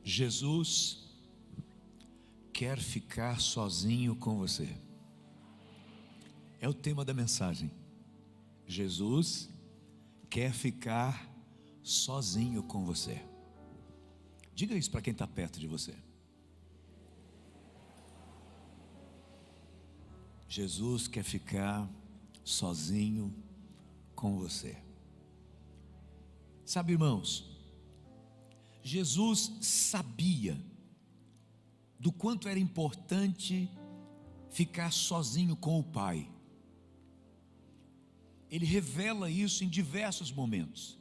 Jesus quer ficar sozinho com você. É o tema da mensagem. Jesus quer ficar sozinho com você. Diga isso para quem está perto de você. Jesus quer ficar sozinho com você. Sabe, irmãos, Jesus sabia do quanto era importante ficar sozinho com o Pai. Ele revela isso em diversos momentos.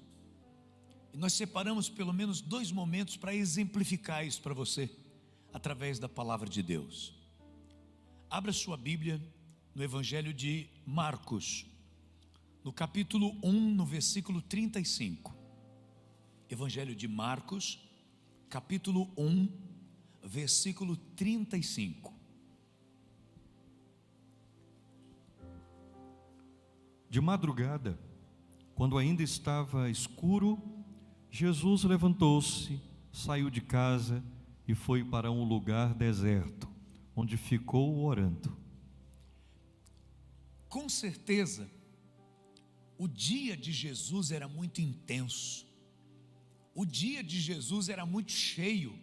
E nós separamos pelo menos 2 momentos para exemplificar isso para você, através da palavra de Deus. Abra sua Bíblia no Evangelho de Marcos, no capítulo 1, no versículo 35. Evangelho de Marcos, capítulo 1, versículo 35. De madrugada, quando ainda estava escuro, Jesus levantou-se, saiu de casa e foi para um lugar deserto, onde ficou orando. Com certeza, o dia de Jesus era muito intenso. O dia de Jesus era muito cheio.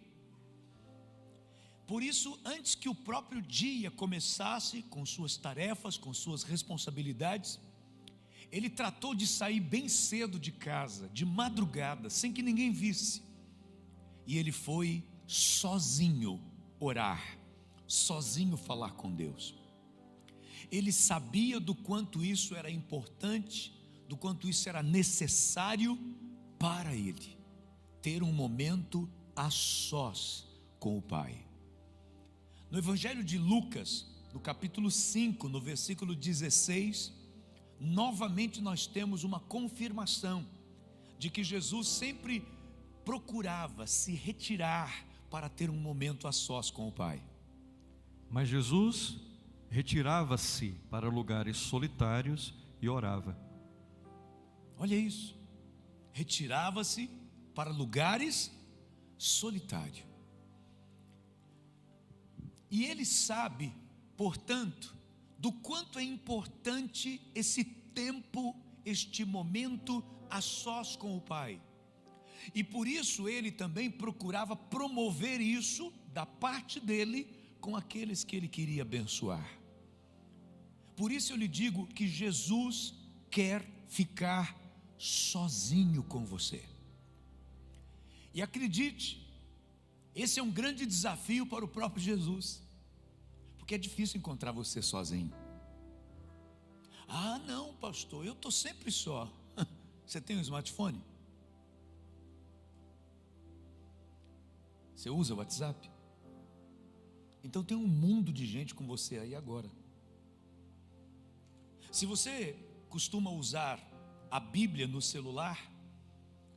Por isso, antes que o próprio dia começasse com suas tarefas, com suas responsabilidades, ele tratou de sair bem cedo de casa, de madrugada, sem que ninguém visse. E ele foi sozinho orar, sozinho falar com Deus. Ele sabia do quanto isso era importante, do quanto isso era necessário para ele ter um momento a sós com o Pai. No Evangelho de Lucas, no capítulo 5, no versículo 16, novamente nós temos uma confirmação de que Jesus sempre procurava se retirar para ter um momento a sós com o Pai. Mas Jesus retirava-se para lugares solitários e orava. Olha isso, retirava-se para lugares solitários. E ele sabe, portanto, do quanto é importante esse tempo, este momento a sós com o Pai. E por isso ele também procurava promover isso da parte dele com aqueles que ele queria abençoar. Por isso eu lhe digo que Jesus quer ficar sozinho com você. E acredite, esse é um grande desafio para o próprio Jesus, porque é difícil encontrar você sozinho. Ah, não, pastor, eu estou sempre só. Você tem um smartphone? Você usa o WhatsApp? Então tem um mundo de gente com você aí agora. Se você costuma usar a Bíblia no celular,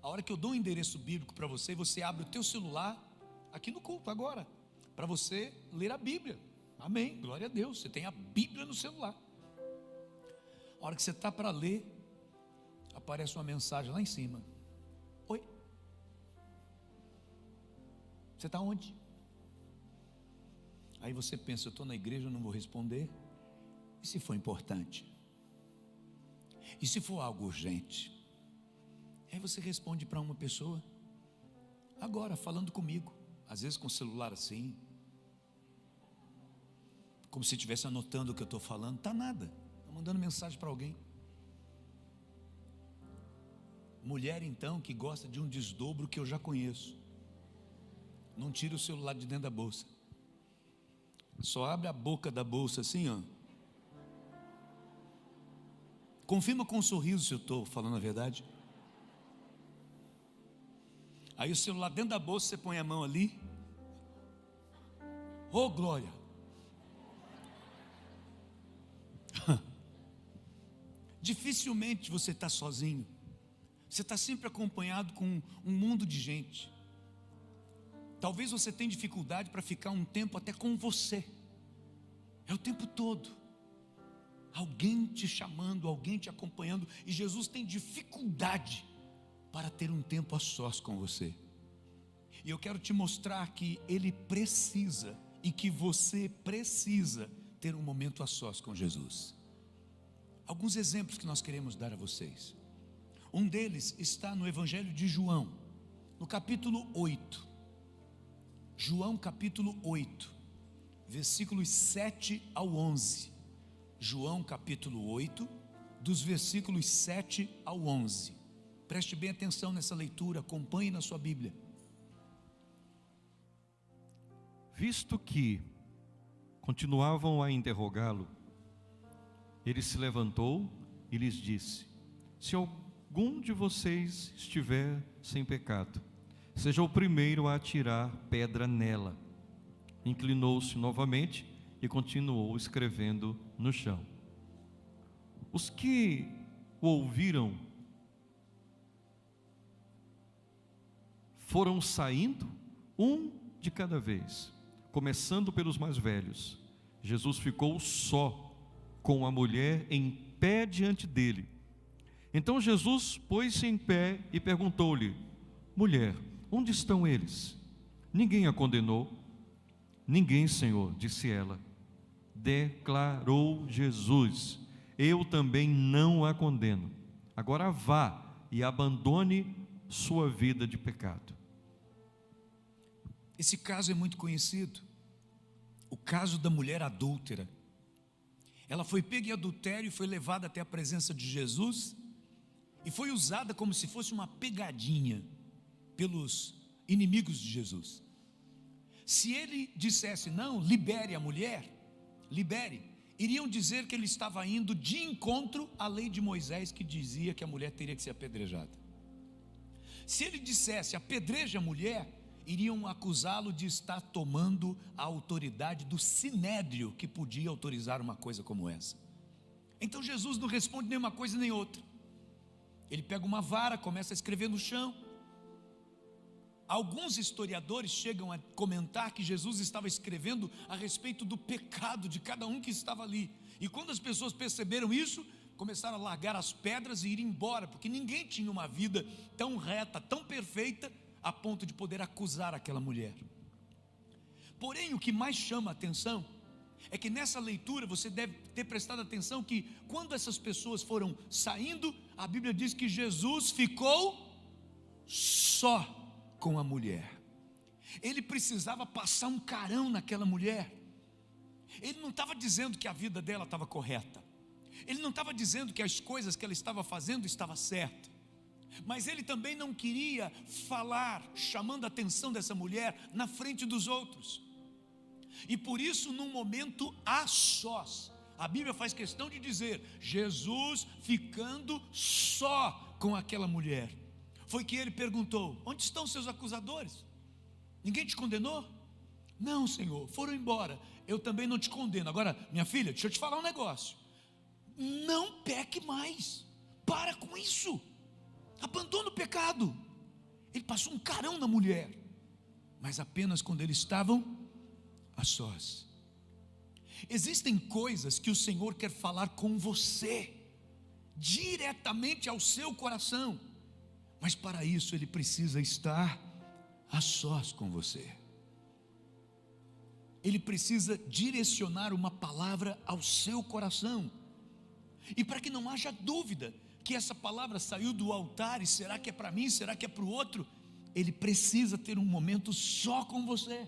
a hora que eu dou um endereço bíblico para você, você abre o teu celular aqui no culto agora, para você ler a Bíblia. Amém, glória a Deus, você tem a Bíblia no celular. A hora que você está para ler, aparece uma mensagem lá em cima. Oi, você está onde? Aí você pensa, eu estou na igreja, eu não vou responder. E se for importante? E se for algo urgente? Aí você responde para uma pessoa, agora falando comigo, às vezes com o celular assim, como se estivesse anotando o que eu estou falando. Está nada, está mandando mensagem para alguém. Mulher então que gosta de um desdobro que eu já conheço, não tira o celular de dentro da bolsa, só abre a boca da bolsa assim, ó. Confirma com um sorriso se eu estou falando a verdade. Aí o celular dentro da bolsa, você põe a mão ali. Oh glória! Dificilmente você está sozinho. Você está sempre acompanhado com um mundo de gente. Talvez você tenha dificuldade para ficar um tempo até com você. É o tempo todo. Alguém te chamando, alguém te acompanhando. E Jesus tem dificuldade para ter um tempo a sós com você. E eu quero te mostrar que ele precisa e que você precisa ter um momento a sós com Jesus. Alguns exemplos que nós queremos dar a vocês. Um deles está no Evangelho de João, no capítulo 8. João capítulo 8, versículos 7 ao 11. João capítulo 8, dos versículos 7 ao 11. Preste bem atenção nessa leitura, acompanhe na sua Bíblia. Visto que continuavam a interrogá-lo, ele se levantou e lhes disse: se algum de vocês estiver sem pecado, seja o primeiro a atirar pedra nela. Inclinou-se novamente e continuou escrevendo no chão. Os que o ouviram foram saindo, um de cada vez, começando pelos mais velhos. Jesus ficou só com a mulher em pé diante dele. Então Jesus pôs-se em pé e perguntou-lhe: mulher, onde estão eles? Ninguém a condenou? Ninguém, Senhor, disse ela. Declarou Jesus: eu também não a condeno. Agora vá e abandone sua vida de pecado. Esse caso é muito conhecido, o caso da mulher adúltera. Ela foi pega em adultério e foi levada até a presença de Jesus e foi usada como se fosse uma pegadinha pelos inimigos de Jesus. Se ele dissesse não, libere a mulher, libere, iriam dizer que ele estava indo de encontro à lei de Moisés, que dizia que a mulher teria que ser apedrejada. Se ele dissesse apedreje a mulher, iriam acusá-lo de estar tomando a autoridade do sinédrio, que podia autorizar uma coisa como essa. Então Jesus não responde nem uma coisa nem outra. Ele pega uma vara, começa a escrever no chão. Alguns historiadores chegam a comentar que Jesus estava escrevendo a respeito do pecado de cada um que estava ali. E quando as pessoas perceberam isso, começaram a largar as pedras e ir embora, porque ninguém tinha uma vida tão reta, tão perfeita, a ponto de poder acusar aquela mulher. Porém, o que mais chama a atenção é que nessa leitura você deve ter prestado atenção que quando essas pessoas foram saindo, a Bíblia diz que Jesus ficou só com a mulher. Ele precisava passar um carão naquela mulher. Ele não estava dizendo que a vida dela estava correta, ele não estava dizendo que as coisas que ela estava fazendo estavam certas, mas ele também não queria falar, chamando a atenção dessa mulher na frente dos outros. E por isso, num momento a sós, a Bíblia faz questão de dizer, Jesus ficando só com aquela mulher, foi que ele perguntou: onde estão seus acusadores? Ninguém te condenou? Não, Senhor, foram embora. Eu também não te condeno. Agora, minha filha, deixa eu te falar um negócio, não peque mais, para com isso, abandona o pecado. Ele passou um carão na mulher, mas apenas quando eles estavam a sós. Existem coisas que o Senhor quer falar com você, diretamente ao seu coração, mas para isso Ele precisa estar a sós com você. Ele precisa direcionar uma palavra ao seu coração, e para que não haja dúvida que essa palavra saiu do altar, e será que é para mim, será que é para o outro, Ele precisa ter um momento só com você.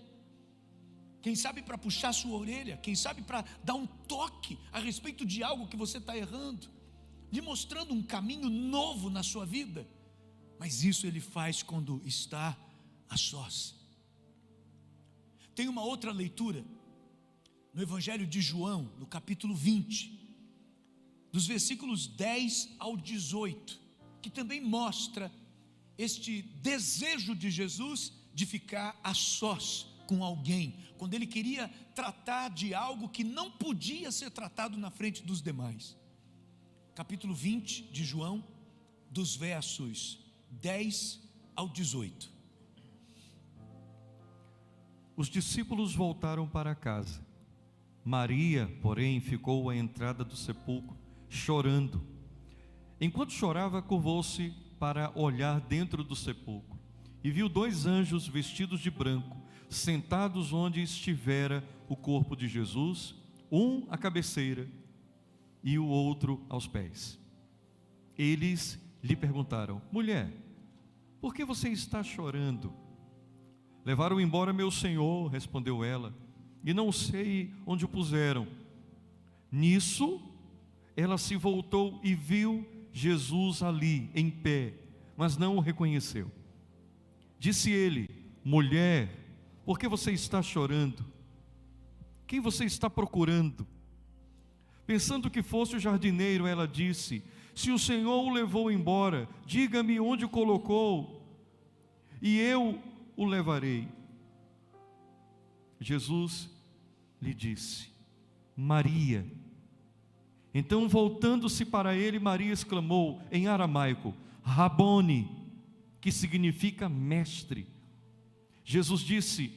Quem sabe para puxar sua orelha, quem sabe para dar um toque a respeito de algo que você está errando, lhe mostrando um caminho novo na sua vida. Mas isso Ele faz quando está a sós. Tem uma outra leitura no Evangelho de João, no capítulo 20, dos versículos 10 ao 18, que também mostra este desejo de Jesus de ficar a sós com alguém, quando Ele queria tratar de algo que não podia ser tratado na frente dos demais. Capítulo 20 de João, dos versos 10 ao 18. Os discípulos voltaram para casa. Maria, porém, ficou à entrada do sepulcro, chorando. Enquanto chorava, curvou-se para olhar dentro do sepulcro e viu 2 anjos vestidos de branco, sentados onde estivera o corpo de Jesus, um à cabeceira e o outro aos pés. Eles lhe perguntaram: mulher, por que você está chorando? Levaram embora meu senhor, respondeu ela, e não sei onde o puseram. Nisso, ela se voltou e viu Jesus ali, em pé, mas não o reconheceu. Disse ele: mulher, por que você está chorando? Quem você está procurando? Pensando que fosse o jardineiro, ela disse: se o Senhor o levou embora, diga-me onde o colocou, e eu o levarei. Jesus lhe disse: Maria. Então, voltando-se para ele, Maria exclamou em aramaico: Rabone, que significa mestre. Jesus disse: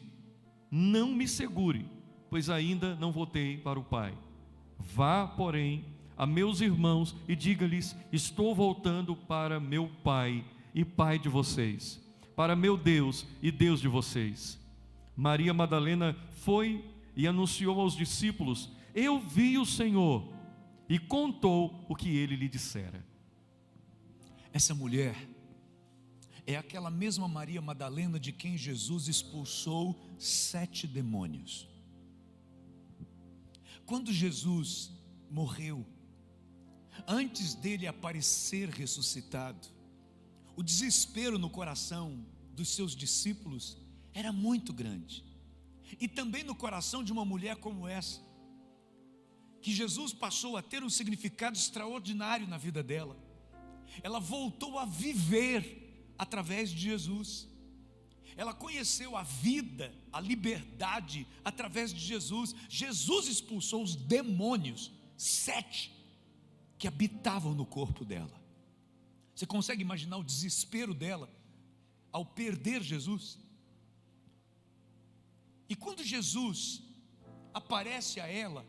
não me segure, pois ainda não voltei para o Pai. Vá, porém, a meus irmãos e diga-lhes: estou voltando para meu Pai e Pai de vocês, para meu Deus e Deus de vocês. Maria Madalena foi e anunciou aos discípulos: eu vi o Senhor, e contou o que ele lhe dissera. Essa mulher é aquela mesma Maria Madalena de quem Jesus expulsou 7 demônios. Quando Jesus morreu, antes dele aparecer ressuscitado, o desespero no coração dos seus discípulos era muito grande, e também no coração de uma mulher como essa, que Jesus passou a ter um significado extraordinário na vida dela. Ela voltou a viver através de Jesus. Ela conheceu a vida, a liberdade através de Jesus. Jesus expulsou os demônios, 7, que habitavam no corpo dela. Você consegue imaginar o desespero dela ao perder Jesus? E quando Jesus aparece a ela,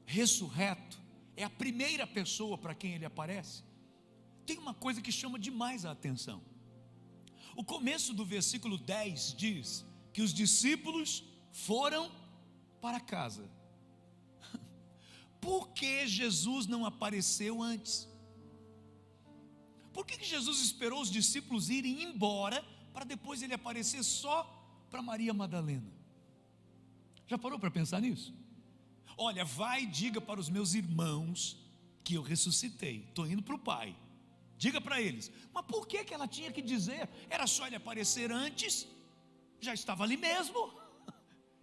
ressurreto, é a primeira pessoa para quem ele aparece, tem uma coisa que chama demais a atenção. O começo do versículo 10 diz que os discípulos foram para casa. Por que Jesus não apareceu antes? Por que Jesus esperou os discípulos irem embora para depois ele aparecer só para Maria Madalena? Já parou para pensar nisso? Olha, vai e diga para os meus irmãos que eu ressuscitei, estou indo para o Pai. Diga para eles. Mas por que ela tinha que dizer? Era só ele aparecer antes, já estava ali mesmo,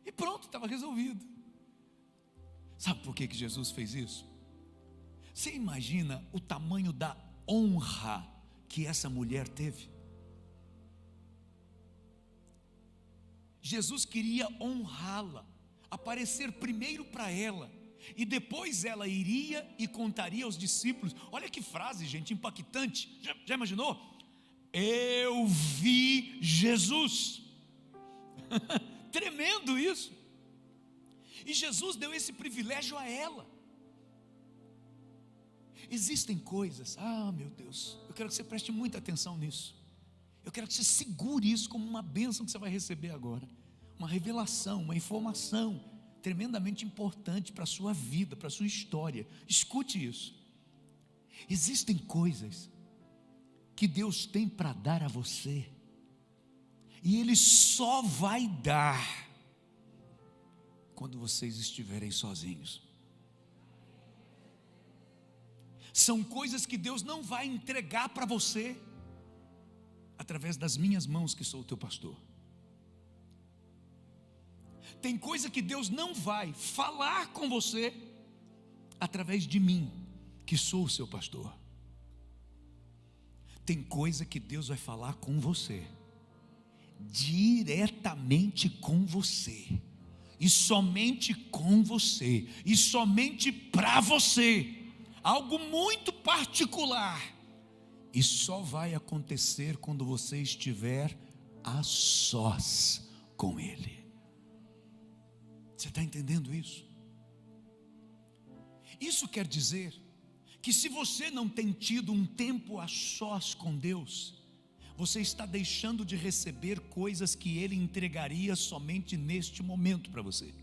e pronto, estava resolvido. Sabe por que Jesus fez isso? Você imagina o tamanho da honra que essa mulher teve? Jesus queria honrá-la, aparecer primeiro para ela, e depois ela iria e contaria aos discípulos. Olha que frase, gente, impactante. Já imaginou? Eu vi Jesus. Tremendo isso. E Jesus deu esse privilégio a ela. Existem coisas, meu Deus, eu quero que você preste muita atenção nisso. Eu quero que você segure isso como uma bênção que você vai receber agora. Uma revelação, uma informação tremendamente importante para a sua vida, para a sua história. Escute isso. Existem coisas que Deus tem para dar a você, e Ele só vai dar quando vocês estiverem sozinhos. São coisas que Deus não vai entregar para você através das minhas mãos, que sou o teu pastor. Tem coisa que Deus não vai falar com você através de mim, que sou o seu pastor. Tem coisa que Deus vai falar com você, diretamente com você, e somente com você, e somente para você, algo muito particular, e só vai acontecer quando você estiver a sós com Ele. Você está entendendo isso? Isso quer dizer que se você não tem tido um tempo a sós com Deus, você está deixando de receber coisas que Ele entregaria somente neste momento para você.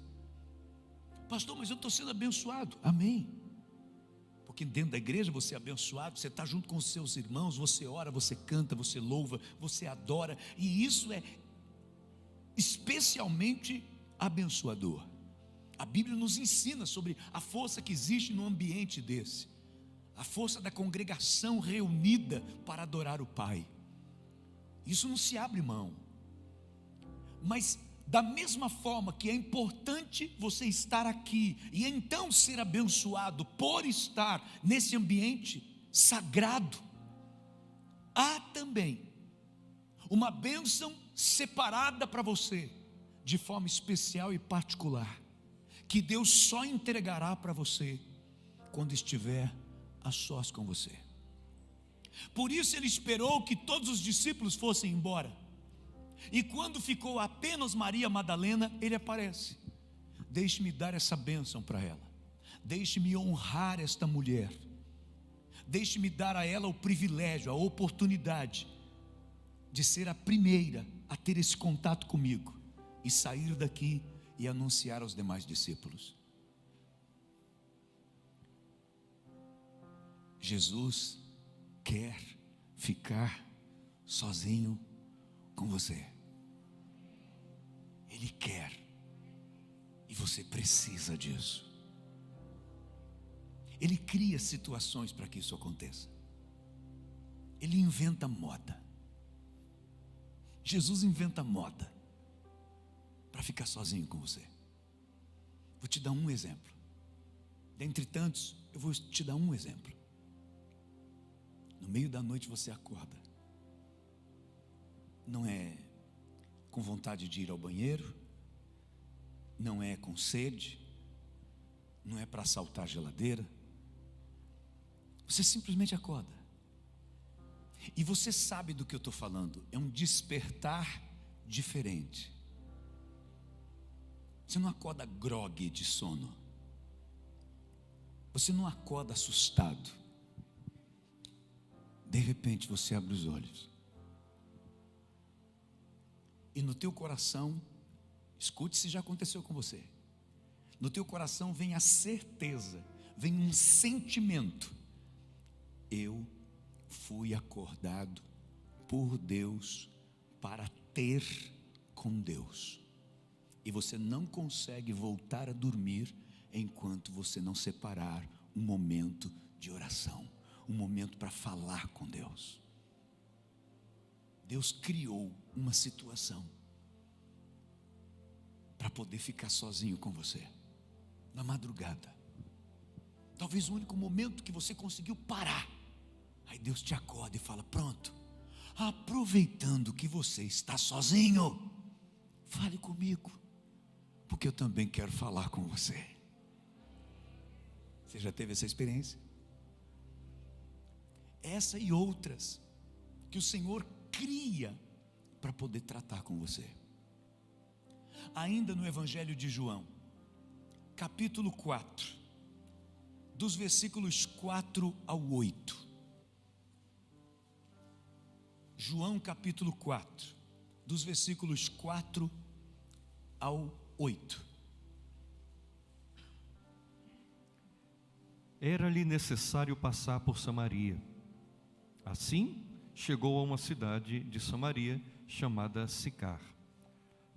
Pastor, mas eu estou sendo abençoado. Amém. Porque dentro da igreja você é abençoado, você está junto com os seus irmãos, você ora, você canta, você louva, você adora, e isso é especialmente abençoador. A Bíblia nos ensina sobre a força que existe no ambiente desse, a força da congregação reunida para adorar o Pai. Isso não se abre mão. Mas da mesma forma que é importante você estar aqui e então ser abençoado por estar nesse ambiente sagrado, há também uma bênção separada para você, de forma especial e particular, que Deus só entregará para você quando estiver a sós com você. Por isso Ele esperou que todos os discípulos fossem embora, e quando ficou apenas Maria Madalena, Ele aparece: deixe-me dar essa bênção para ela, deixe-me honrar esta mulher, deixe-me dar a ela o privilégio, a oportunidade de ser a primeira a ter esse contato comigo e sair daqui e anunciar aos demais discípulos. Jesus quer ficar sozinho com você. Ele quer, e você precisa disso. Ele cria situações para que isso aconteça. Ele inventa moda. Jesus inventa moda para ficar sozinho com você. Vou te dar um exemplo. Dentre tantos, eu vou te dar um exemplo. No meio da noite você acorda. Não é com vontade de ir ao banheiro, não é com sede, não é para assaltar a geladeira. Você simplesmente acorda. E você sabe do que eu estou falando. É um despertar diferente. Você não acorda grogue de sono. Você não acorda assustado. De repente você abre os olhos. E no teu coração, escute se já aconteceu com você. No teu coração vem a certeza, vem um sentimento: eu fui acordado por Deus para ter com Deus. E você não consegue voltar a dormir enquanto você não separar um momento de oração, um momento para falar com Deus. Deus criou uma situação para poder ficar sozinho com você na madrugada. Talvez o único momento que você conseguiu parar. Aí Deus te acorda e fala: pronto, aproveitando que você está sozinho, fale comigo, porque eu também quero falar com você. Você já teve essa experiência? Essa e outras que o Senhor cria para poder tratar com você. Ainda no Evangelho de João, capítulo 4, dos versículos 4 ao 8. João capítulo 4, dos versículos 4 ao 8. Era-lhe necessário passar por Samaria. Assim, chegou a uma cidade de Samaria chamada Sicar,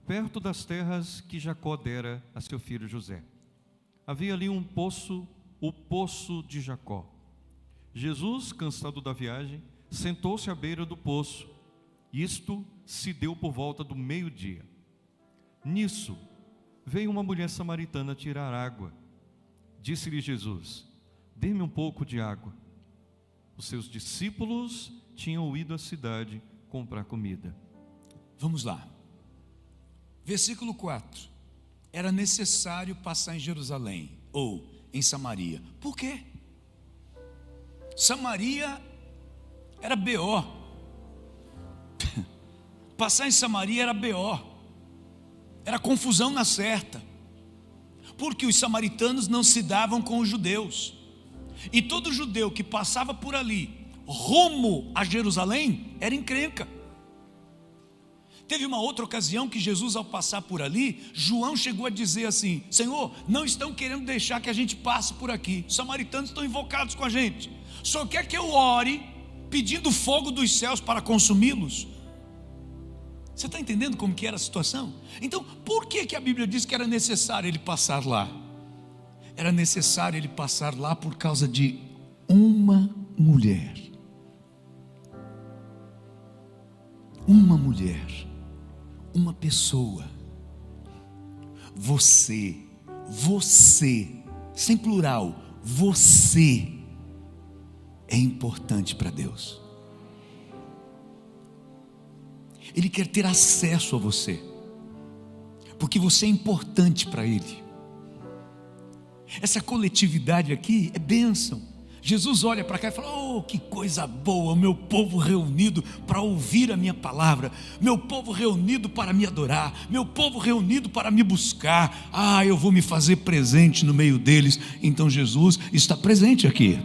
perto das terras que Jacó dera a seu filho José. Havia ali um poço, o poço de Jacó. Jesus, cansado da viagem, sentou-se à beira do poço. Isto se deu por volta do meio-dia. Nisso, veio uma mulher samaritana tirar água. Disse-lhe Jesus: dê-me um pouco de água. Os seus discípulos tinham ido à cidade comprar comida. Vamos lá. Versículo 4. Era necessário passar em Jerusalém, ou em Samaria. Por quê? Samaria era B.O. Passar em Samaria era B.O. Era confusão na certa. Porque os samaritanos não se davam com os judeus. E todo judeu que passava por ali, rumo a Jerusalém, era encrenca. Teve uma outra ocasião que Jesus, ao passar por ali, João chegou a dizer assim: Senhor, não estão querendo deixar que a gente passe por aqui, os samaritanos estão invocados com a gente, só quer que eu ore pedindo fogo dos céus para consumi-los. Você está entendendo como que era a situação? Então, por que a Bíblia diz que era necessário ele passar lá? Era necessário ele passar lá por causa de uma mulher. Uma mulher, uma pessoa. Você, sem plural, você é importante para Deus. Ele quer ter acesso a você, porque você é importante para Ele. Essa coletividade aqui é bênção. Jesus olha para cá e fala: oh, que coisa boa, meu povo reunido para ouvir a minha palavra, meu povo reunido para me adorar, meu povo reunido para me buscar. Eu vou me fazer presente no meio deles. Então Jesus está presente aqui.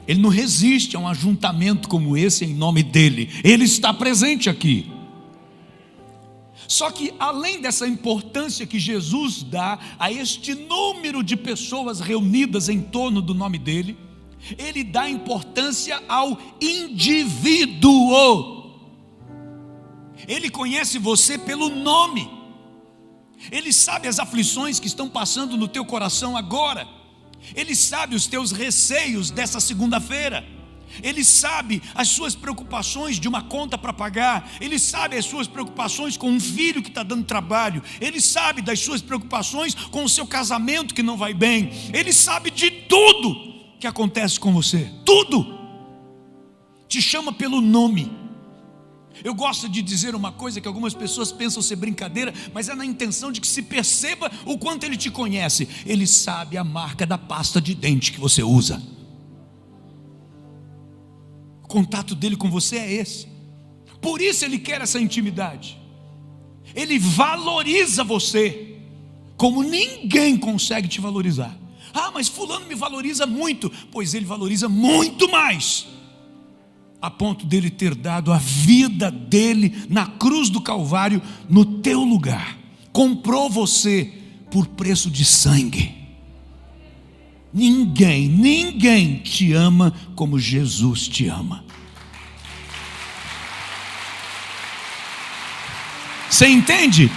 Ele não resiste a um ajuntamento como esse em nome dele. Ele está presente aqui. Só que além dessa importância que Jesus dá a este número de pessoas reunidas em torno do nome dele, ele dá importância ao indivíduo. Ele conhece você pelo nome. Ele sabe as aflições que estão passando no teu coração agora. Ele sabe os teus receios dessa segunda-feira. Ele sabe as suas preocupações de uma conta para pagar. Ele sabe as suas preocupações com um filho que está dando trabalho. Ele sabe das suas preocupações com o seu casamento que não vai bem. Ele sabe de tudo que acontece com você. Tudo. Te chama pelo nome. Eu gosto de dizer uma coisa que algumas pessoas pensam ser brincadeira, mas é na intenção de que se perceba o quanto ele te conhece. Ele sabe a marca da pasta de dente que você usa. O contato dele com você é esse. Por isso ele quer essa intimidade. Ele valoriza você como ninguém consegue te valorizar. Mas fulano me valoriza muito. Pois ele valoriza muito mais, a ponto dele ter dado a vida dele na cruz do Calvário no teu lugar. Comprou você por preço de sangue. Ninguém te ama como Jesus te ama. Você entende?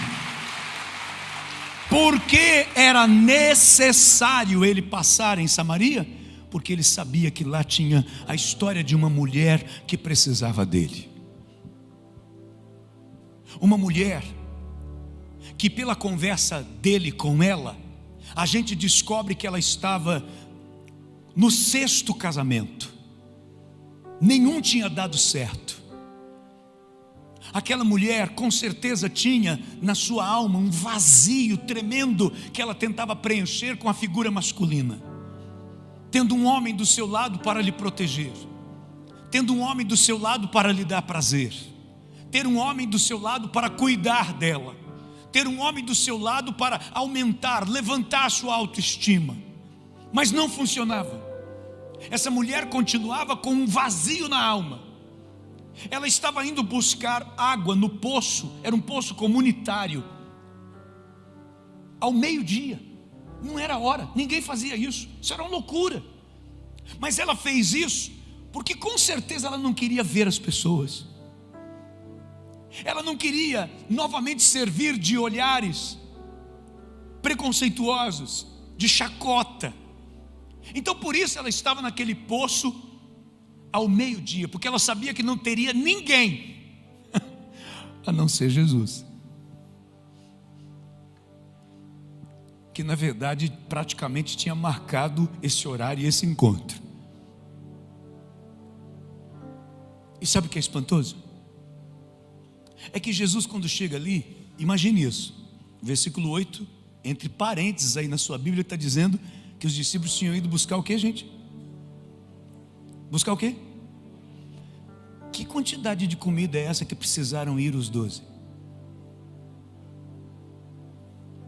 Por que era necessário ele passar em Samaria? Porque ele sabia que lá tinha a história de uma mulher que precisava dele. Uma mulher que, pela conversa dele com ela, a gente descobre que ela estava no 6º casamento. Nenhum tinha dado certo. Aquela mulher com certeza tinha na sua alma um vazio tremendo que ela tentava preencher com a figura masculina. Tendo um homem do seu lado para lhe proteger, tendo um homem do seu lado para lhe dar prazer, ter um homem do seu lado para cuidar dela, ter um homem do seu lado para aumentar, levantar a sua autoestima. Mas não funcionava. Essa mulher continuava com um vazio na alma. Ela estava indo buscar água no poço, era um poço comunitário, ao meio-dia. Não era hora, ninguém fazia isso. Isso era uma loucura. Mas ela fez isso porque com certeza ela não queria ver as pessoas. Ela não queria novamente servir de olhares preconceituosos, de chacota. Então por isso ela estava naquele poço ao meio-dia, porque ela sabia que não teria ninguém a não ser Jesus, que na verdade praticamente tinha marcado esse horário e esse encontro. E sabe o que é espantoso? É que Jesus, quando chega ali, imagine isso, versículo 8, entre parênteses aí na sua Bíblia, está dizendo que os discípulos tinham ido buscar o que, gente? Buscar o quê? Que quantidade de comida é essa que precisaram ir os 12?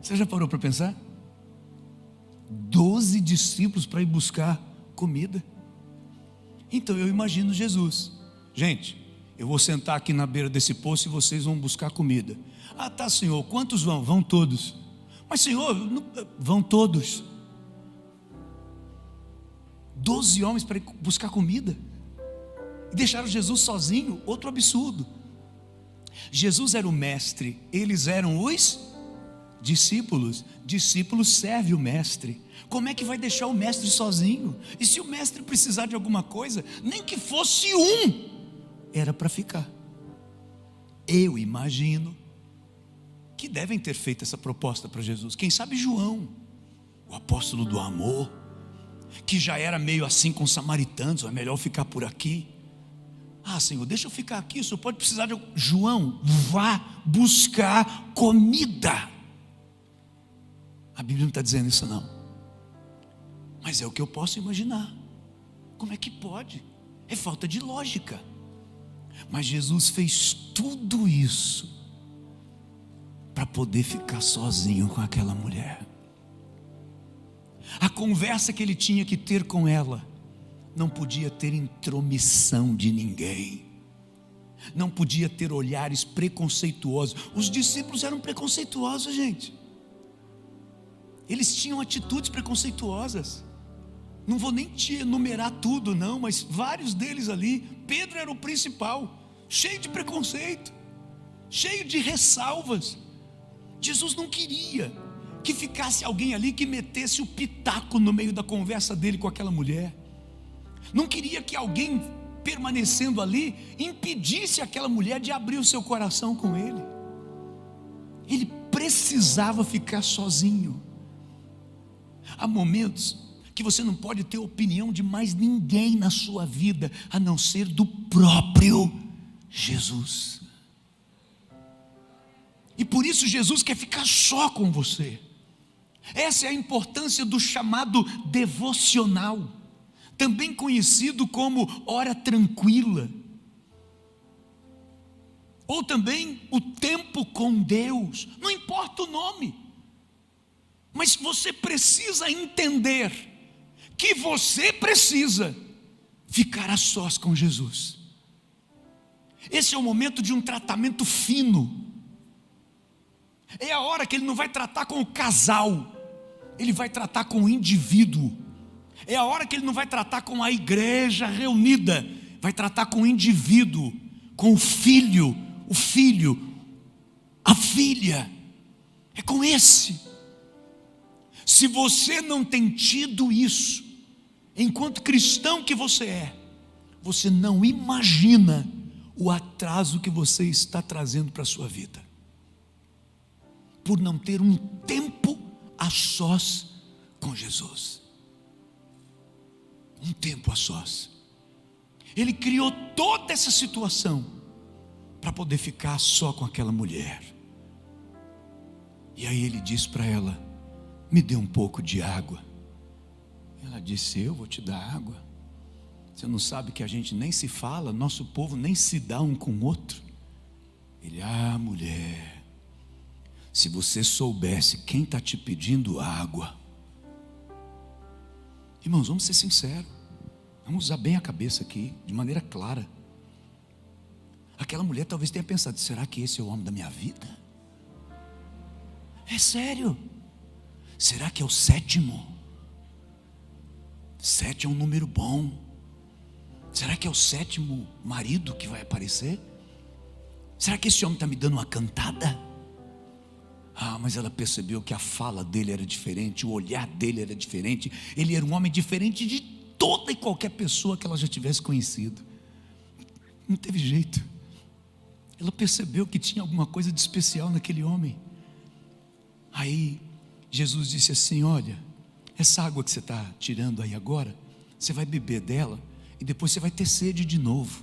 Você já parou para pensar? 12 discípulos para ir buscar comida. Então eu imagino Jesus. Gente, eu vou sentar aqui na beira desse poço e vocês vão buscar comida. Ah, tá, Senhor, quantos vão? Vão todos. Mas, Senhor, vão todos. 12 homens para ir buscar comida. E deixaram Jesus sozinho, outro absurdo. Jesus era o mestre, eles eram os discípulos. Discípulo serve o mestre. Como é que vai deixar o mestre sozinho? E se o mestre precisar de alguma coisa, nem que fosse um, era para ficar. Eu imagino que devem ter feito essa proposta para Jesus. Quem sabe João, o apóstolo do amor, que já era meio assim com os samaritanos, é melhor ficar por aqui. Ah, Senhor, deixa eu ficar aqui, o Senhor pode precisar de... João, vá buscar comida. A Bíblia não está dizendo isso não, mas é o que eu posso imaginar. Como é que pode? É falta de lógica. Mas Jesus fez tudo isso para poder ficar sozinho com aquela mulher. A conversa que ele tinha que ter com ela não podia ter intromissão de ninguém, não podia ter olhares preconceituosos. Os discípulos eram preconceituosos, gente. Eles tinham atitudes preconceituosas. Não vou nem te enumerar tudo não, mas vários deles ali. Pedro era o principal, cheio de preconceito, cheio de ressalvas. Jesus não queria que ficasse alguém ali que metesse o pitaco no meio da conversa dele com aquela mulher. Não queria que alguém permanecendo ali impedisse aquela mulher de abrir o seu coração com ele. Ele precisava ficar sozinho. Há momentos que você não pode ter opinião de mais ninguém na sua vida, a não ser do próprio Jesus. E por isso Jesus quer ficar só com você. Essa é a importância do chamado devocional, também conhecido como hora tranquila, ou também o tempo com Deus. Não importa o nome, mas você precisa entender que você precisa ficar a sós com Jesus. Esse é o momento de um tratamento fino. É a hora que ele não vai tratar com o casal, ele vai tratar com o indivíduo. É a hora que ele não vai tratar com a igreja reunida, vai tratar com o indivíduo, com o filho, a filha. É com esse. Se você não tem tido isso, enquanto cristão que você é, você não imagina o atraso que você está trazendo para a sua vida, por não ter um tempo a sós com Jesus. Um tempo a sós. Ele criou toda essa situação para poder ficar só com aquela mulher. E aí ele disse para ela: me dê um pouco de água. Ela disse: eu vou te dar água? Você não sabe que a gente nem se fala, nosso povo nem se dá um com o outro? Ele: ah, mulher, se você soubesse quem está te pedindo água. Irmãos, vamos ser sinceros, vamos usar bem a cabeça aqui, de maneira clara. Aquela mulher talvez tenha pensado: será que esse é o homem da minha vida? É sério? Será que é o 7º? 7 é um número bom. Será que é o 7º marido que vai aparecer? Será que esse homem está me dando uma cantada? Ah, mas ela percebeu que a fala dele era diferente, o olhar dele era diferente. Ele era um homem diferente de toda e qualquer pessoa que ela já tivesse conhecido. Não teve jeito. Ela percebeu que tinha alguma coisa de especial naquele homem. Aí Jesus disse assim: olha, essa água que você está tirando aí agora, você vai beber dela e depois você vai ter sede de novo.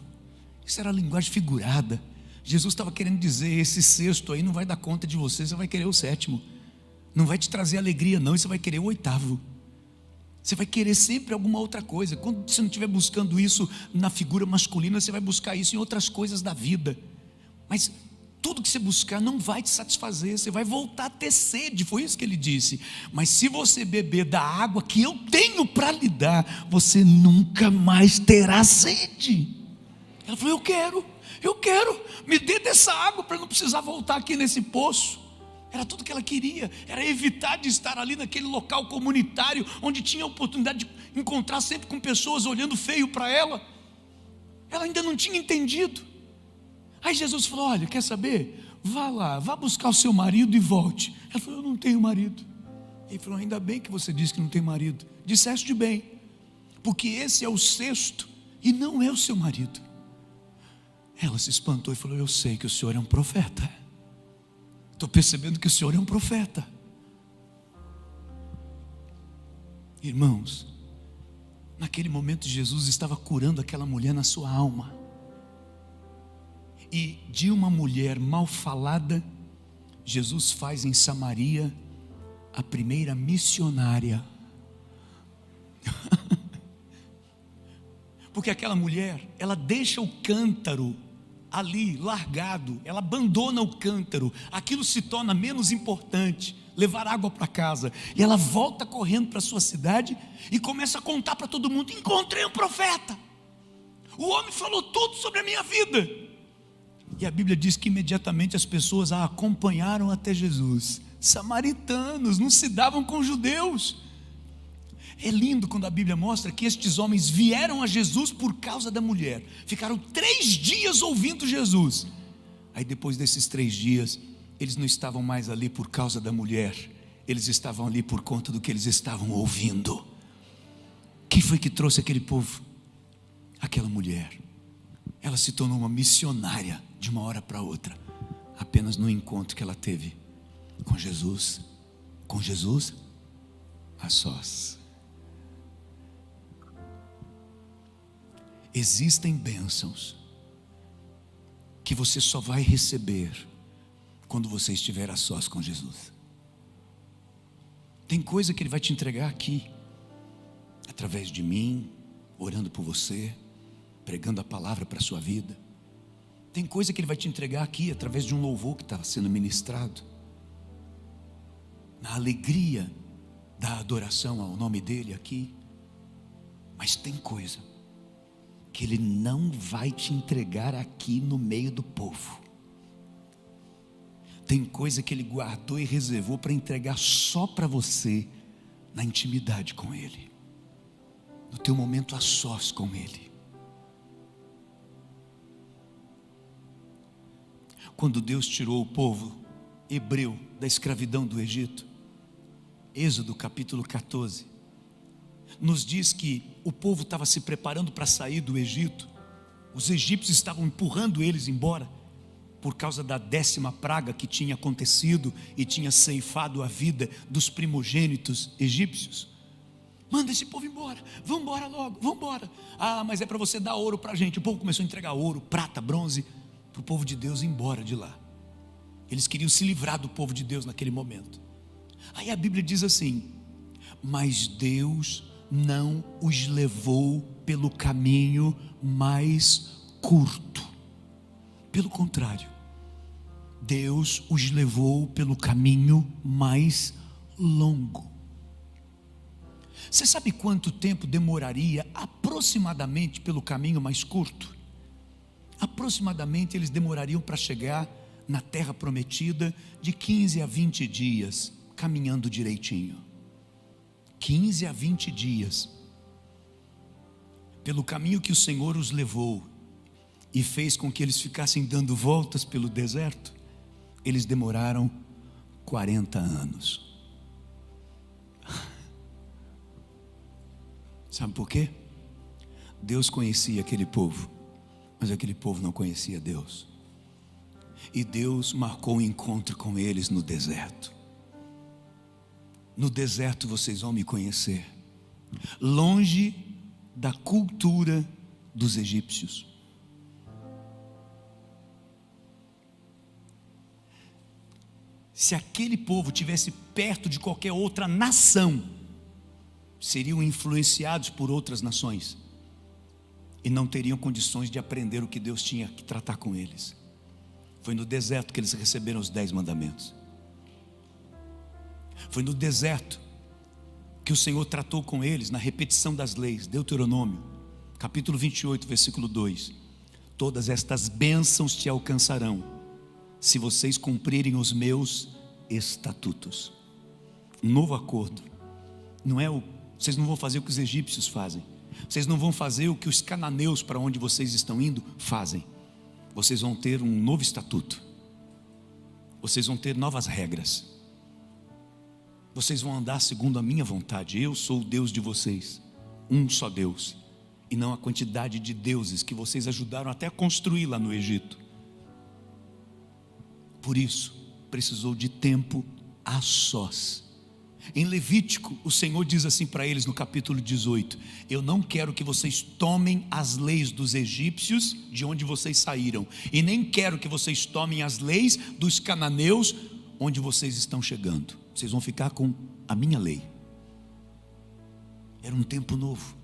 Isso era linguagem figurada. Jesus estava querendo dizer: esse 6º aí não vai dar conta de você, você vai querer o 7º. Não vai te trazer alegria não, e você vai querer o 8º. Você vai querer sempre alguma outra coisa. Quando você não estiver buscando isso na figura masculina, você vai buscar isso em outras coisas da vida. Mas tudo que você buscar não vai te satisfazer, você vai voltar a ter sede. Foi isso que ele disse: mas se você beber da água que eu tenho para lhe dar, você nunca mais terá sede. Ela falou: eu quero. eu quero, me dê dessa água para não precisar voltar aqui nesse poço. Era tudo que ela queria, era evitar de estar ali naquele local comunitário, onde tinha a oportunidade de encontrar sempre com pessoas olhando feio para ela. Ela ainda não tinha entendido. Aí Jesus falou: olha, quer saber? Vá lá, vá buscar o seu marido e volte. Ela falou: eu não tenho marido. Ele falou: ainda bem que você disse que não tem marido. Disseste bem, porque esse é o sexto e não é o seu marido. Ela se espantou e falou: eu sei que o senhor é um profeta. Estou percebendo que o senhor é um profeta. Irmãos, naquele momento Jesus estava curando aquela mulher na sua alma. E de uma mulher mal falada, Jesus faz em Samaria a primeira missionária. Porque aquela mulher, ela deixa o cântaro ali largado, ela abandona o cântaro, aquilo se torna menos importante, levar água para casa, e ela volta correndo para a sua cidade e começa a contar para todo mundo: encontrei um profeta, o homem falou tudo sobre a minha vida. E a Bíblia diz que imediatamente as pessoas a acompanharam até Jesus. Samaritanos, não se davam com judeus. É lindo quando a Bíblia mostra que estes homens vieram a Jesus por causa da mulher. Ficaram 3 dias ouvindo Jesus. Aí depois desses 3 dias, eles não estavam mais ali por causa da mulher. Eles estavam ali por conta do que eles estavam ouvindo. Quem foi que trouxe aquele povo? Aquela mulher. Ela se tornou uma missionária de uma hora para outra, apenas no encontro que ela teve com Jesus. Com Jesus a sós. Existem bênçãos que você só vai receber quando você estiver a sós com Jesus. Tem coisa que Ele vai te entregar aqui, através de mim, orando por você, pregando a palavra para a sua vida. Tem coisa que Ele vai te entregar aqui, através de um louvor que está sendo ministrado, na alegria da adoração ao nome dEle aqui. Mas tem coisa que Ele não vai te entregar aqui no meio do povo. Tem coisa que Ele guardou e reservou para entregar só para você, na intimidade com Ele, no teu momento a sós com Ele. Quando Deus tirou o povo hebreu da escravidão do Egito, Êxodo capítulo 14, nos diz que o povo estava se preparando para sair do Egito. Os egípcios estavam empurrando eles embora, por causa da 10ª praga que tinha acontecido e tinha ceifado a vida dos primogênitos egípcios. Manda esse povo embora, vamos embora logo, vamos embora. Ah, mas é para você dar ouro para a gente. O povo começou a entregar ouro, prata, bronze, para o povo de Deus ir embora de lá. Eles queriam se livrar do povo de Deus naquele momento. Aí a Bíblia diz assim: mas Deus não os levou pelo caminho mais curto. Pelo contrário, Deus os levou pelo caminho mais longo. Você sabe quanto tempo demoraria aproximadamente pelo caminho mais curto? Aproximadamente eles demorariam para chegar na terra prometida de 15 a 20 dias, caminhando direitinho. 15 a 20 dias. Pelo caminho que o Senhor os levou e fez com que eles ficassem dando voltas pelo deserto, eles demoraram 40 anos. Sabe por quê? Deus conhecia aquele povo, mas aquele povo não conhecia Deus. E Deus marcou um encontro com eles no deserto. No deserto vocês vão me conhecer, longe da cultura dos egípcios. Se aquele povo tivesse perto de qualquer outra nação, seriam influenciados por outras nações e não teriam condições de aprender o que Deus tinha que tratar com eles. Foi no deserto que eles receberam os 10 mandamentos. Foi no deserto que o Senhor tratou com eles, na repetição das leis. Deuteronômio capítulo 28, versículo 2: todas estas bênçãos te alcançarão, se vocês cumprirem os meus estatutos. Um novo acordo. Vocês não vão fazer o que os egípcios fazem. Vocês não vão fazer o que os cananeus, para onde vocês estão indo, fazem. Vocês vão ter um novo estatuto. Vocês vão ter novas regras. Vocês vão andar segundo a minha vontade. Eu sou o Deus de vocês, um só Deus, e não a quantidade de deuses que vocês ajudaram até a construir lá no Egito. Por isso, precisou de tempo a sós. Em Levítico, o Senhor diz assim para eles no capítulo 18: eu não quero que vocês tomem as leis dos egípcios de onde vocês saíram, e nem quero que vocês tomem as leis dos cananeus onde vocês estão chegando. Vocês vão ficar com a minha lei. Era um tempo novo,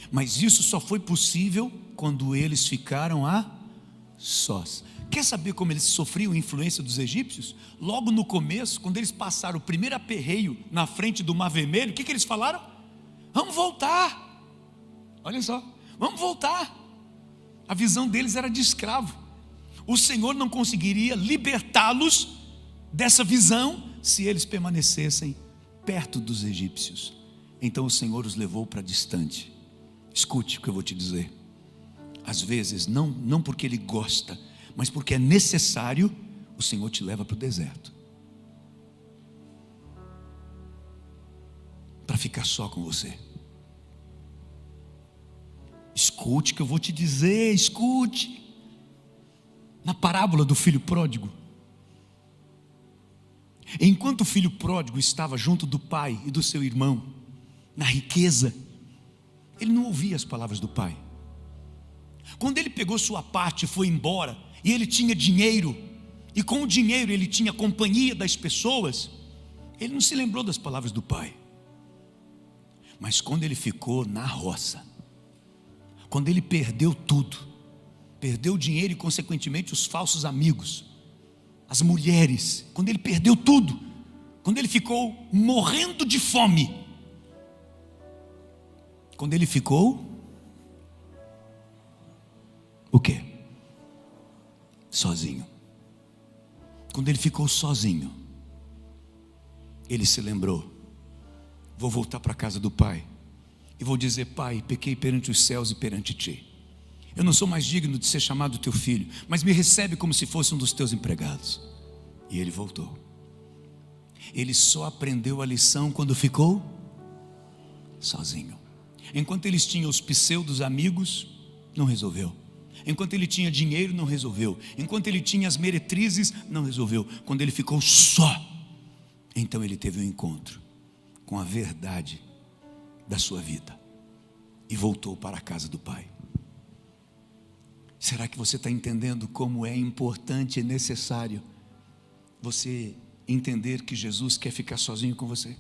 mas isso só foi possível quando eles ficaram a sós. Quer saber como eles sofriam a influência dos egípcios? Logo no começo, quando eles passaram o primeiro aperreio na frente do Mar Vermelho, o que eles falaram? Vamos voltar. Olha só, vamos voltar. A visão deles era de escravo. O Senhor não conseguiria libertá-los dessa visão se eles permanecessem perto dos egípcios. Então o Senhor os levou para distante. Escute o que eu vou te dizer. Às vezes, não porque Ele gosta, mas porque é necessário, o Senhor te leva para o deserto, para ficar só com você. Escute o que eu vou te dizer, escute. Na parábola do filho pródigo, enquanto o filho pródigo estava junto do pai e do seu irmão, na riqueza, ele não ouvia as palavras do pai. Quando ele pegou sua parte e foi embora, e ele tinha dinheiro, e com o dinheiro ele tinha companhia das pessoas, ele não se lembrou das palavras do pai. Mas quando ele ficou na roça, quando ele perdeu tudo, perdeu o dinheiro e consequentemente os falsos amigos, as mulheres, quando ele perdeu tudo, quando ele ficou morrendo de fome, quando ele ficou o quê? Sozinho. Quando ele ficou sozinho, ele se lembrou: vou voltar para a casa do pai e vou dizer: pai, pequei perante os céus e perante ti. Eu não sou mais digno de ser chamado teu filho, mas me recebe como se fosse um dos teus empregados. E ele voltou. Ele só aprendeu a lição quando ficou sozinho. Enquanto eles tinham os pseudos amigos, não resolveu. Enquanto ele tinha dinheiro, não resolveu. Enquanto ele tinha as meretrizes, não resolveu. Quando ele ficou só, então ele teve um encontro com a verdade da sua vida e voltou para a casa do pai. Será que você está entendendo como é importante e necessário você entender que Jesus quer ficar sozinho com você?